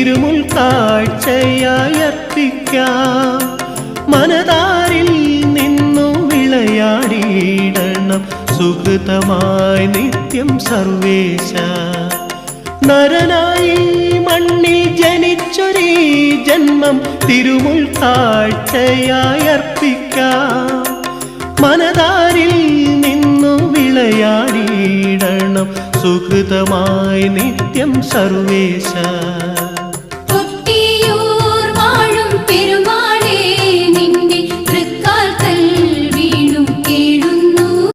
തിരുമുൽ കാഴ്ചയായി അർപ്പിക്കാം. മനതാരിൽ നിന്നു വിളയാടിയിടണം സുഹൃതമായി നിത്യം സർവേശ. നരനായി മണ്ണിൽ ജനിച്ചൊരീ ജന്മം തിരുമുൽ കാഴ്ചയായി അർപ്പിക്കാം. മനതാരിൽ നിന്നു വിളയാടിയിടണം സുഹൃതമായി നിത്യം സർവേശ.